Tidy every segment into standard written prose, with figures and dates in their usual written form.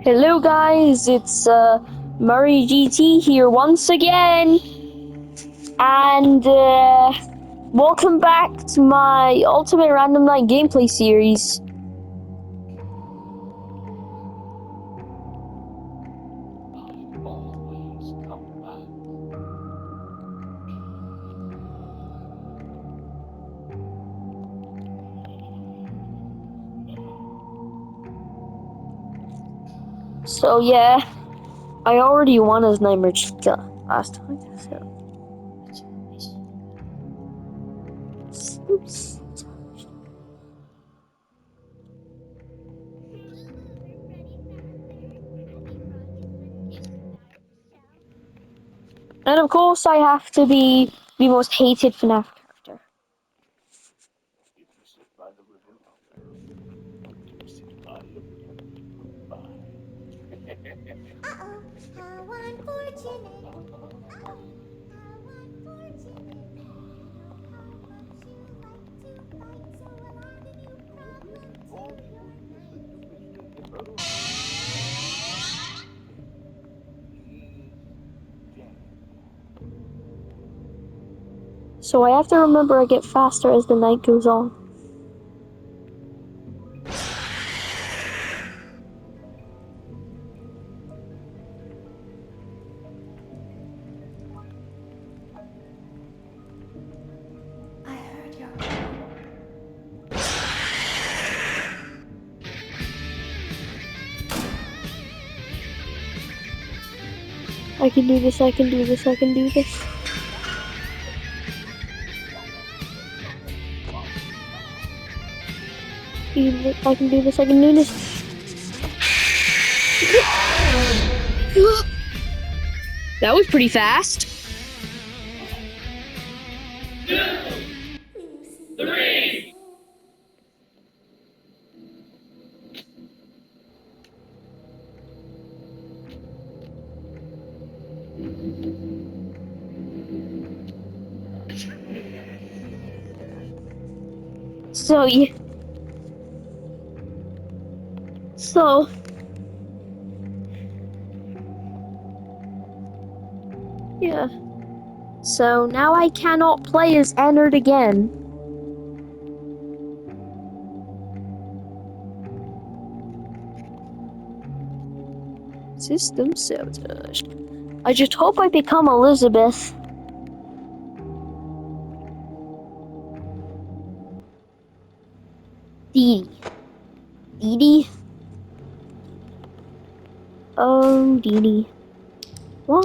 Hello guys, it's Murray GT here once again, and welcome back to my Ultimate Random Night gameplay series. So yeah, I already won as Nightmare Chica last time, so. Oops. And of course, I have to be the most hated FNAF character. Uh-oh, how unfortunate. Uh-oh, how unfortunate. I know how much you like to fight, so I'll add a new problem to your night. So I have to remember I get faster as the night goes on. I heard your call. I can do this, I can do this, I can do this. I can do this, I can do this. That was pretty fast. So yeah. So yeah. So now I cannot play as Ennard again. System sabotage. I just hope I become Elizabeth. Dee Dee. Dee Dee? Oh, Dee Dee. Why?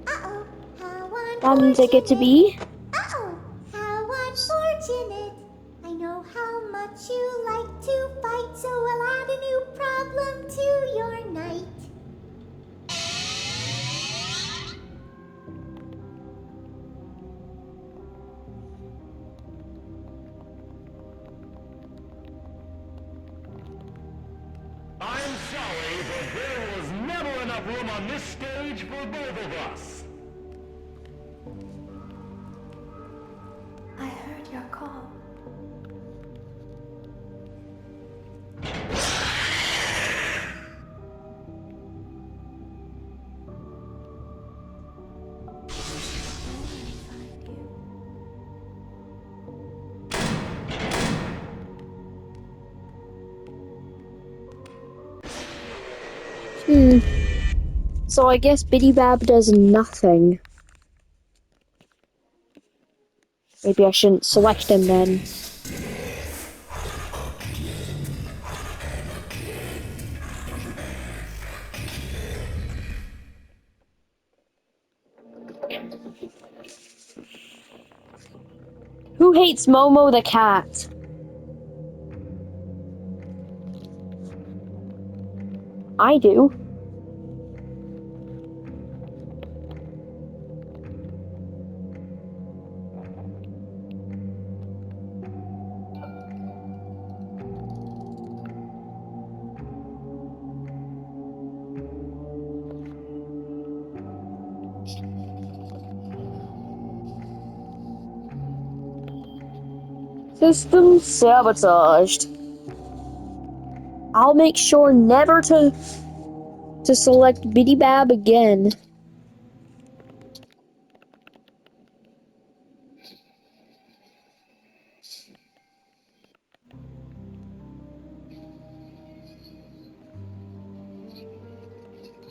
Uh-oh, how That means I get to unfortunate. be. Uh-oh, how unfortunate. I know how much you like to fight, so I'll add a new problem to your night. I'm sorry, but there was never enough room on this stage for both of us. I heard your call. So I guess Biddy Bab does nothing. Maybe I shouldn't select him then. Who hates Momo the cat? I do. System sabotaged. I'll make sure never to select Bidybab again.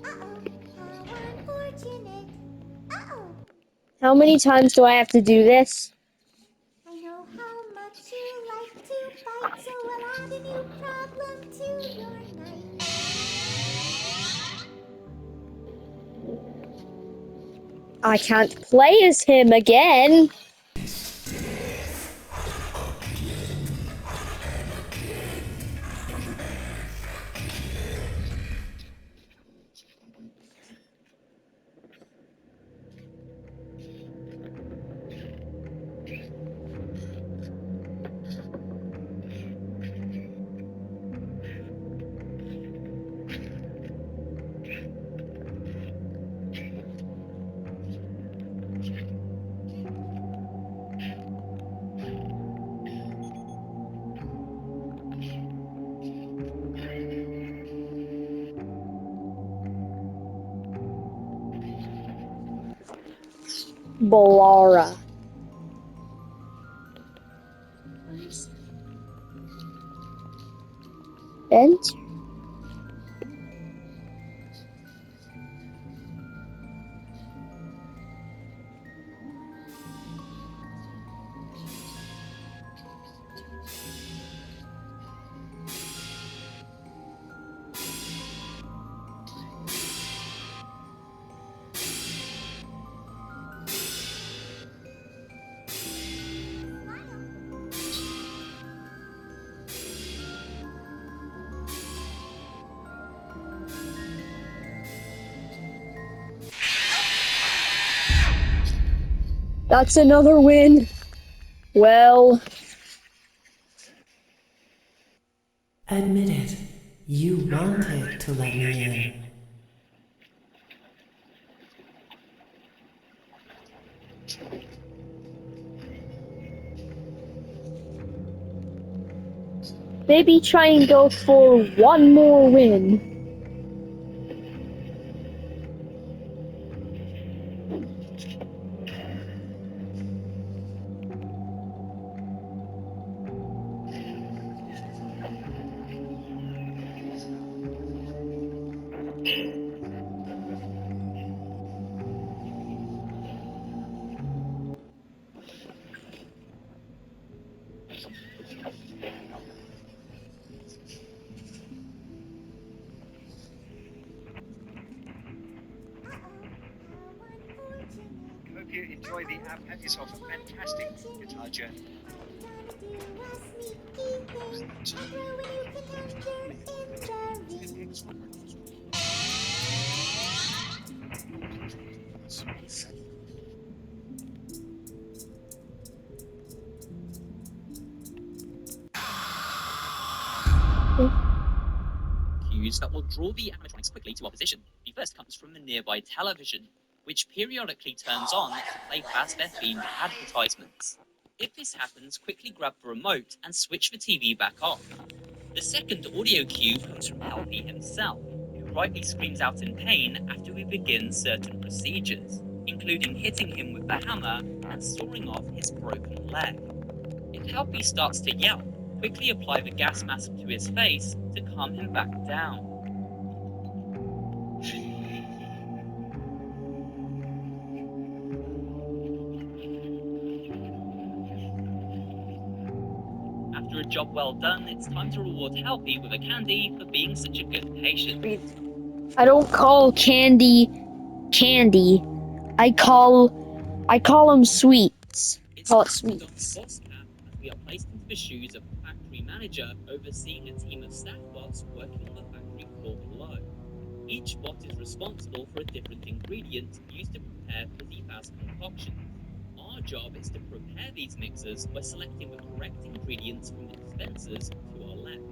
Uh-oh, how unfortunate. Uh-oh, How many times do I have to do this? I know how much you like to fight, so I'll add a new problem to your night. I can't play as him again. Balara. Enter. That's another win. Well, Admit it, you wanted to let me in. maybe try and go for one more win. Uh-oh, how unfortunate. Hope you enjoy the app. Have yourself a fantastic guitar journey. I'm gonna do a sneaky thing. I'll throw a new contender in the ring. Cues that will draw the animatronics quickly to opposition. The first comes from the nearby television, which periodically turns on to play Fazbear-themed advertisements. If this happens, quickly grab the remote and switch the TV back off. The second audio cue comes from Helpy himself, who rightly screams out in pain after we begin certain procedures, including hitting him with the hammer and sawing off his broken leg. If Helpy starts to yell, quickly apply the gas mask to his face to calm him back down. After a job well done, it's time to reward Helpy with a candy for being such a good patient. I don't call candy. I call them sweets. It's Call it time to don the sweets. boss cap as we are placed into the shoes of a factory manager overseeing a team of staff bots working on the factory floor below. Each bot is responsible for a different ingredient used to prepare Fizzy Faz concoctions. Our job is to prepare these mixers by selecting the correct ingredients from the dispensers to our left.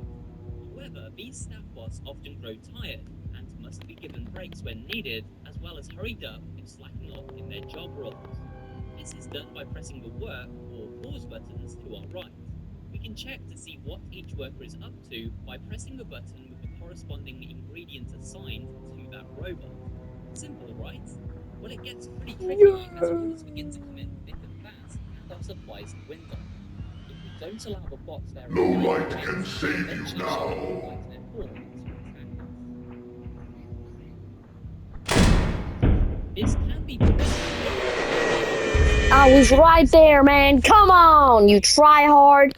However, these staff bots often grow tired and must be given breaks when needed, as well as hurried up if slacking off in their job roles. This is done by pressing the work or pause buttons to our right. We can check to see what each worker is up to by pressing the button with the corresponding ingredient assigned to that robot. Simple, right? Well, it gets pretty tricky as orders begin to come in thick and fast, and our supplies dwindle. If we don't allow the bots their No assigned light bits, can they'll save you eventually show up in now. nightmare form to attack us. This can be prevented. I was right there, man. Come on, you try hard.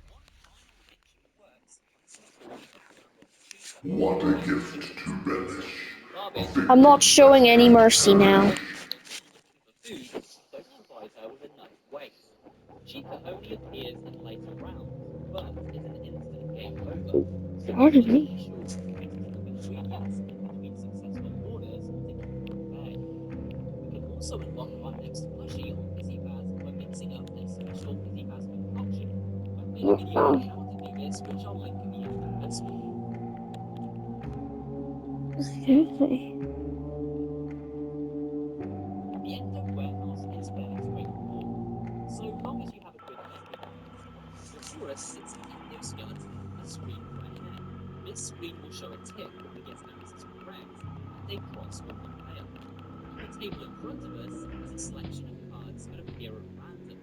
What a gift to relish. A I'm not victim showing that any can't mercy now. perish. Food, don't provide her with enough waste. Chica only appears in later rounds, but is an instant game over. So we Pardon need to me. be sure to mix enough ingredients in between successful orders to keep her at bay. We can also unlock our next plushie on Fizzybaz by mixing up a special Fizzybaz concoction. I've made a video on how to do this, which I'll link at the end of this one. Seriously. The Endo warehouse is fairly straightforward, so long as you have a good memory balance. Before us sits an endoskeleton with a screen for a head. This screen will show a tick when we get answers correct, and a cross when we fail. On the table in front of us is a selection of cards that appear at random.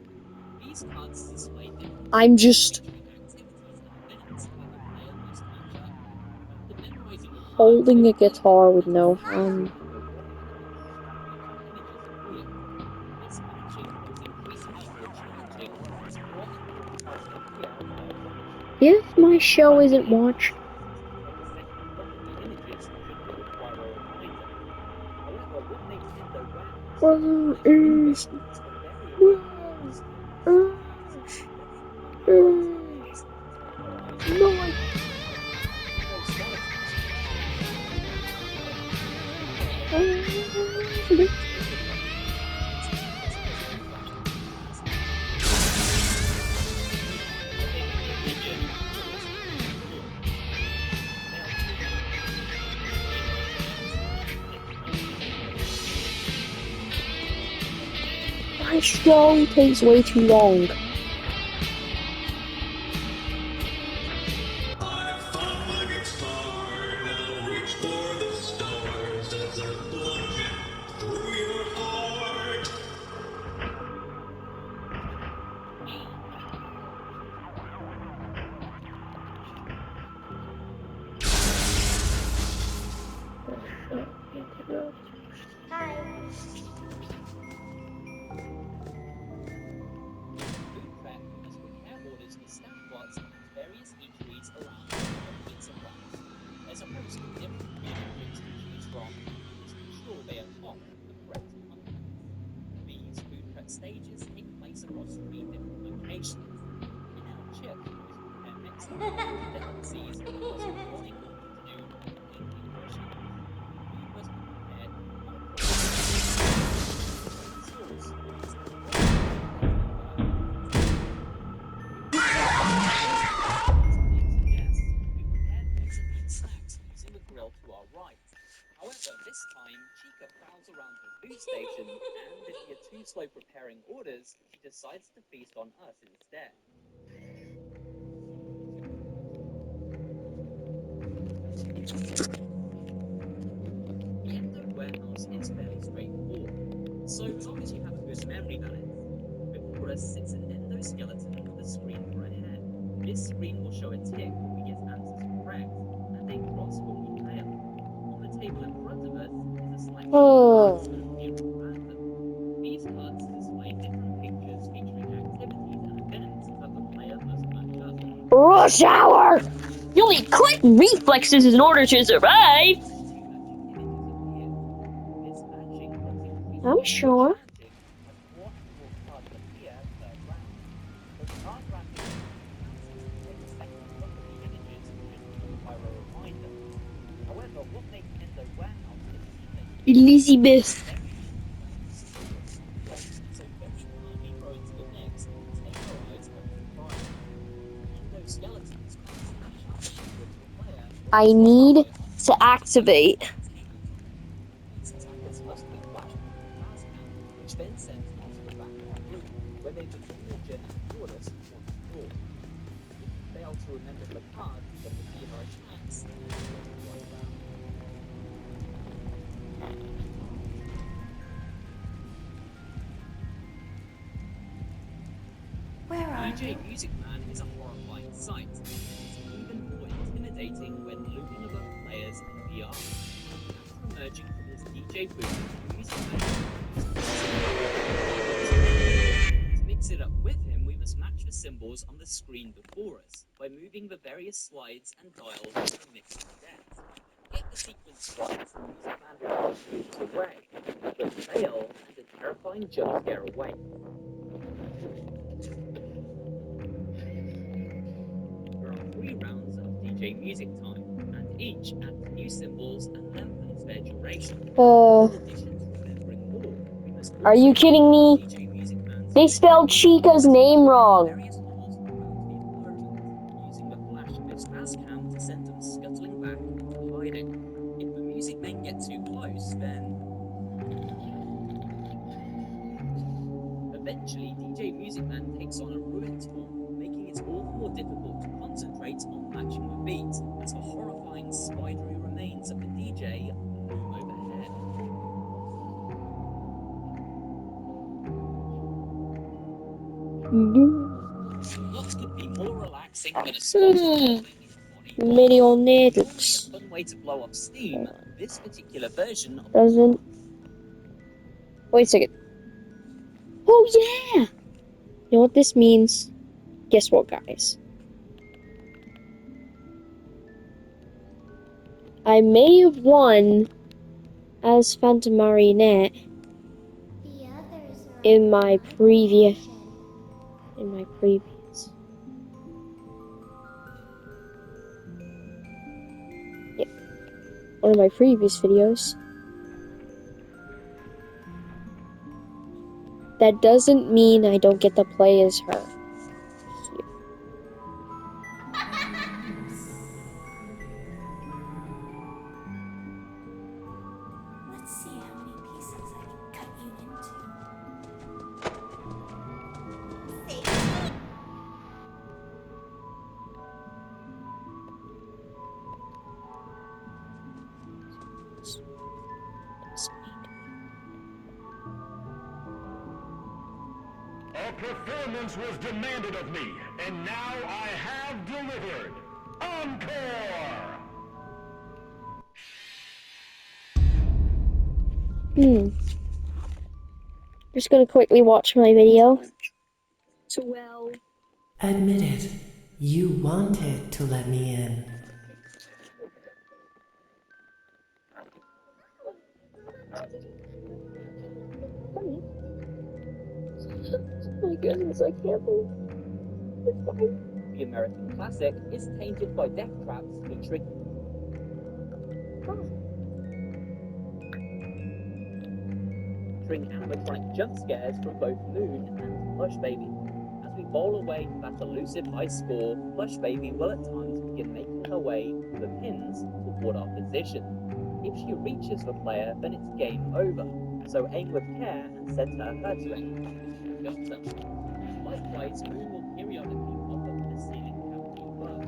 These cards display different I'm just featuring activities and events that the player must match up. After memorizing the cards, holding a hopefully, guitar with let no us hand. remember what images appear. This matching makes increasing up more challenging as more important cards appear per branch. If my show Finally, isn't watched. the second front of the images should require a reminder. However, what makes Endo Warehouse such a Where fun is experience is the various where cards and is is no I my show takes way too long. Hi. Food prep must prepare orders for staff bots and various eateries around the pizza place. There's a host of different food groups to choose from, and we must ensure they are hot with the correct condiments. These food prep stages take place across 3 different locations. In our chip, we must prepare Mexican delicacies across morning, afternoon, and evening shifts. Food must be prepared on a sauce, snacks using the grill to our right. However, this time, Chica prowls around the food station, and if we are too slow preparing orders, she decides to feast on us instead. The Endo warehouse is fairly straightforward, so long as you have a good memory balance. Before us sits an endoskeleton with a screen for a head. This screen will show a tick when we get answers correct, and a cross when we fail. On the table in front of us is a selection of cards that appear at random. These cards display different pictures featuring activities and events that the player must match up. Rush hour! You'll need quick reflexes in order to survive. I'm sure. Elizabeth. I need to activate. These attackers must be flashed with the fast cam, which then sends them to the back of the room, where they begin their journey toward us once more. If you fail to remember the cards that would be her attacks. Where are DJ you? Music Man is a horrifying sight. It's even more intimidating when looming above players in VR. After emerging from his DJ booth, Music Man to mix it up with him, we must match the symbols on the screen before us by moving the various slides and dials to mix of depth. Get the sequence right, Music Man will move away, but fail and a terrifying jump scare away. There are 3 rounds of DJ music time, and each adds new symbols and lengthens their duration. In addition to remembering more, we must Are you also kidding me? DJ Music Man's They spelled Chica's name wrong. various halls around the environment, using the flash of his fast cam to send them scuttling back into hiding. If the music men get too close, then eventually DJ Music Man takes on a ruined form, making it all the more difficult to concentrate on matching the beat as the horrifying spidery remains of the DJ loom overhead. What could be more relaxing than a spot Millionaires. fun way to blow off steam? This particular version of Doesn't. Wait a second. Oh yeah! You know what this means? Guess what, guys? I may have won as Phantom Marionette The others are in on my one previous portion. one of my previous videos. That doesn't mean I don't get to play as her. Here. Let's see how many pieces I can cut you into. A performance was demanded of me, and now I have delivered. Encore! Just gonna quickly watch my video. Admit it. You wanted to let me in. Oh my goodness, I can't believe the American classic is tainted by death traps featuring animatronic jump scares from both Moon and Plush Baby. As we bowl away for that elusive high score, Plush Baby will at times begin making her way through the pins toward our position. If she reaches the player, then it's game over, so aim with care and set her hurtling. Likewise, Moon will periodically pop up the ceiling cavity above,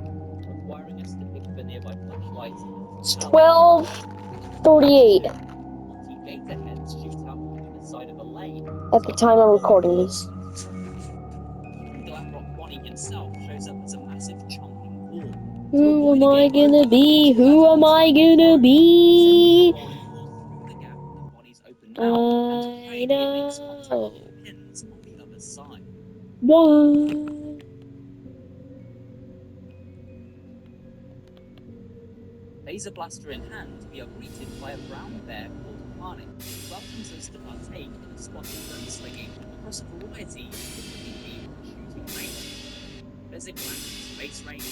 requiring us to pick the nearby flashlights. it's 12:38 Multi-data heads shoot out through the side of a lane. at the time I'm recording this. Glamrock Bonnie himself shows up as a massive chomping form. Who am I gonna be? Who am I gonna be? I know. Pins on the other side. One. Laser blaster in hand, we are greeted by a brown bear called Harney, who welcomes us to partake in a spot of gunslinging across a variety of differently themed shooting ranges. There's a Galactic Space Range, a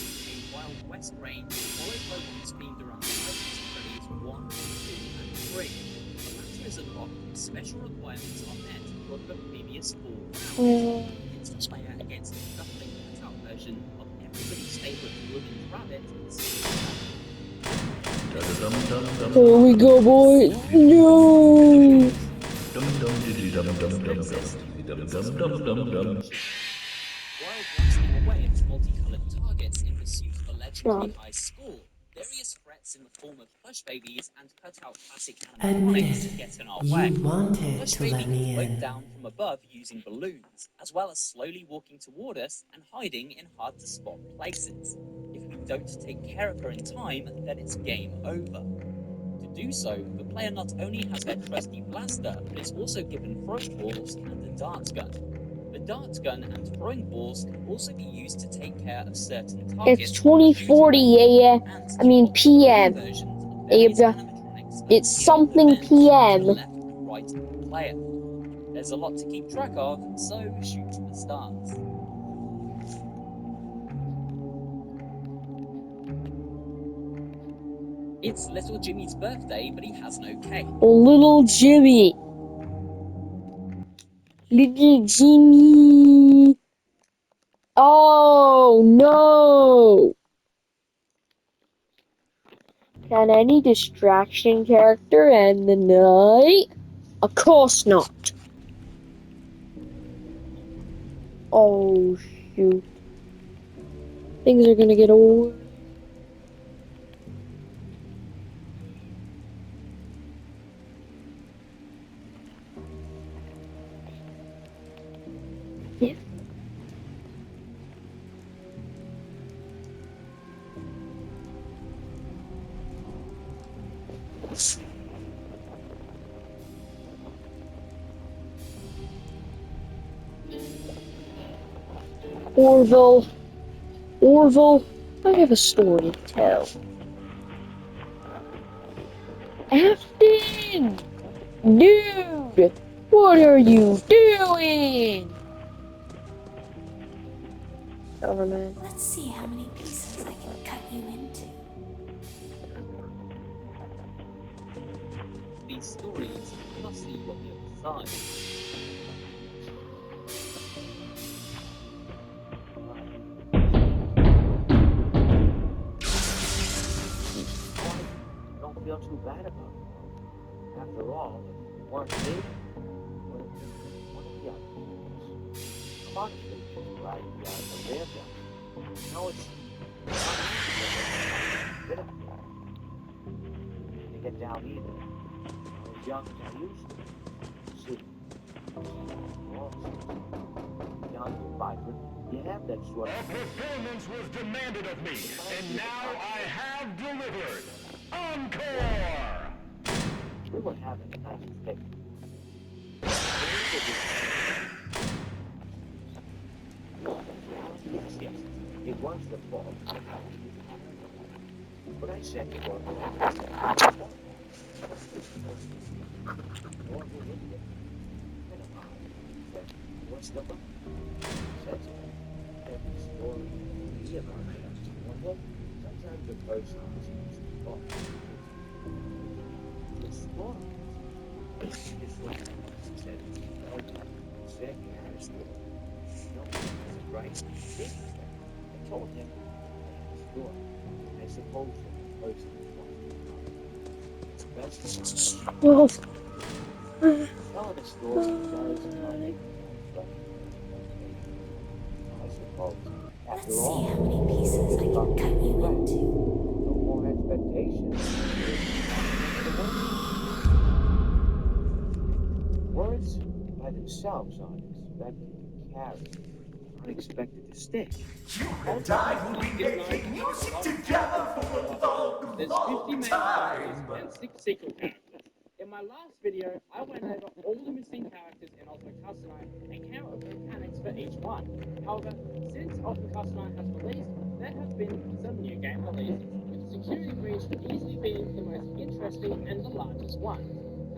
Wild West Range, followed by ones themed around Titans Studies 1, 2, and 3. The latter is unlocked if special requirements are met from the previous 4 rounds. It's the player against the scuffling cutout version of everybody's favourite wooden rabbit, Here we go, boy. No. while blasting away at multicolored targets in relatively high score, various threats in the form of plush babies and cutout classic Admit animatronics it. get in our You way. wanted Plush to baby let can me float in. down from above using balloons, as well as slowly walking toward us and hiding in hard to spot places. If we don't take care of her in time, then it's game over. To do so, the player not only has their trusty blaster, but is also given throwing balls and a dart gun. The dart gun and throwing balls can also be used to take care of certain targets. It's 2040 AM. I mean PM. It's It's something PM. left and right of the player. There's a lot to keep track of, so shoot for the stars. It's little Jimmy's birthday, but he has no cake. Little Jimmy. Little Jimmy. Oh no. Can any distraction character end the night? Of course not. Oh shoot. Things are gonna get old. Yeah. Orville, I have a story to tell. Afton! Dude! What are you doing? Government. Let's see how many pieces I can cut you into. These stories must see you on the other side. Don't feel too bad about it. After all, it weren't me, but one of the others. Honestly, just glad you got the rear gun. No, it's bit of to get down either. Not as young as I used to. See, well, young and vibrant, you have that sort A of performance was demanded of me, and now I have delivered. Encore! we were having a nice pick. Yes, it was the fault. But I said it was. What's the problem? Says every story you hear about it. Well, sometimes a person seems to fall. The story is what said. Said you had a story. No, right? I told him I had a story. I suppose that the person it's best to Well, telling a story does not but I suppose. Let's After see all, how many pieces I can cut you into. no more expectations. Words by themselves aren't expected to carry, aren't expected to stick. And I will be making music together for a long, long time. and 6 sequel characters. In my last video, I went over all the missing characters in Ultimate Custom Night and came up with mechanics for each one. However, since Ultimate Custom Night has released, there have been some new game releases, with Security Breach easily being the most interesting and the largest one,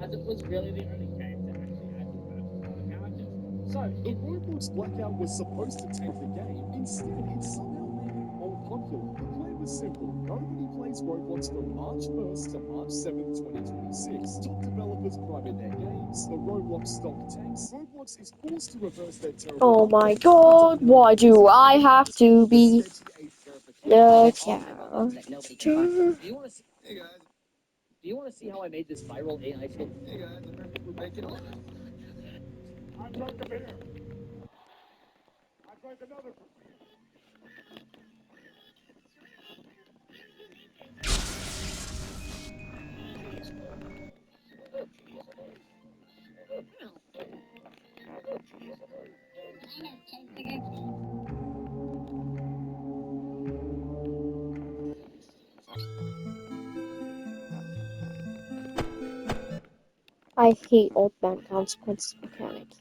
as it was really the only game to actually add the characters. So, If Roblox Blackout was supposed to tank the game, instead it somehow made it more popular. The plan was simple. Nobody plays Roblox from March 1st to March 7th, 2026. Top developers private their games, the Roblox stock tanks. Roblox is forced to reverse their terrible oh my updates. god, why do I have to be the character? do you want to see? Hey guys. Do you want to see how I made this viral AI film? Hey guys, I heard people making all this. I drank a beer. I drank another. I hate old-bound consequences mechanics.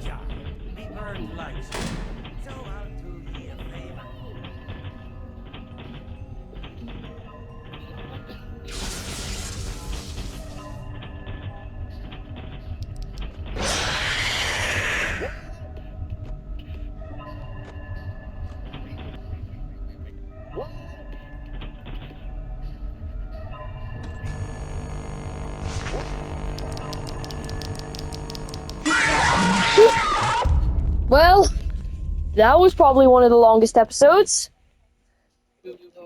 Yeah, be burned like so. So I'll do ye a favor. Well, that was probably one of the longest episodes.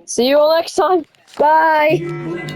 See you all next time. Bye.